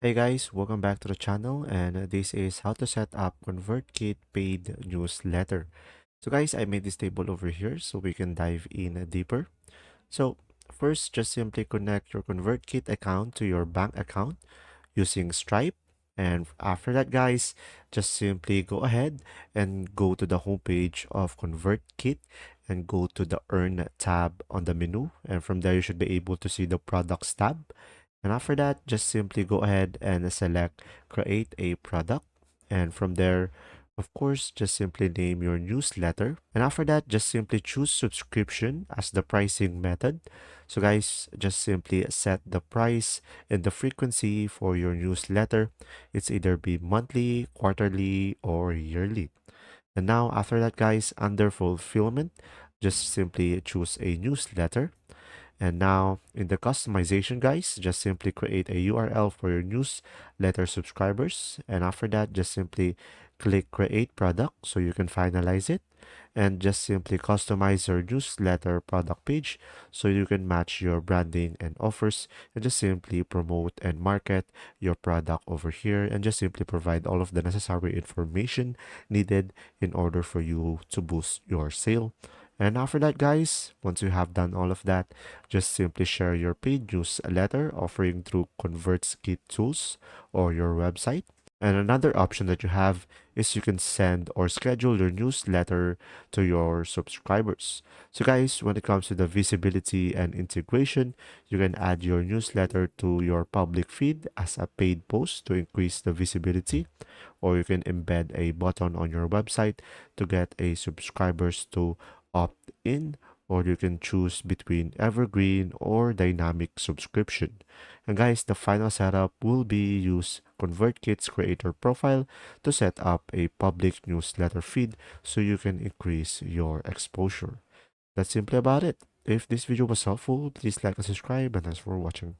Hey guys, welcome back to the channel, and this is how to set up ConvertKit paid newsletter. So guys, I made this table over here so we can dive in deeper. So first, just simply connect your ConvertKit account to your bank account using Stripe. And after that, guys, just simply go ahead and go to the homepage of ConvertKit and go to the Earn tab on the menu. And from there, you should be able to see the Products tab. And after that, just simply go ahead and select Create a Product. And from there, of course, just simply name your newsletter. And after that, just simply choose subscription as the pricing method. So guys, just simply set the price and the frequency for your newsletter. It's either be monthly, quarterly, or yearly. And now after that, guys, under fulfillment, just simply choose a newsletter. And now in the customization, guys, just simply create a URL for your newsletter subscribers. And after that, just simply click create product so you can finalize it. And just simply customize your newsletter product page so you can match your branding and offers and just simply promote and market your product over here and just simply provide all of the necessary information needed in order for you to boost your sale. And after that, guys, once you have done all of that, just simply share your paid newsletter offering through ConvertKit tools or your website. And another option that you have is you can send or schedule your newsletter to your subscribers. So guys, when it comes to the visibility and integration, you can add your newsletter to your public feed as a paid post to increase the visibility, or you can embed a button on your website to get a subscribers to opt in, or you can choose between evergreen or dynamic subscription. And guys, the final setup will be use ConvertKit's creator profile to set up a public newsletter feed so you can increase your exposure. That's simply about it. If this video was helpful, please like and subscribe, and thanks for watching.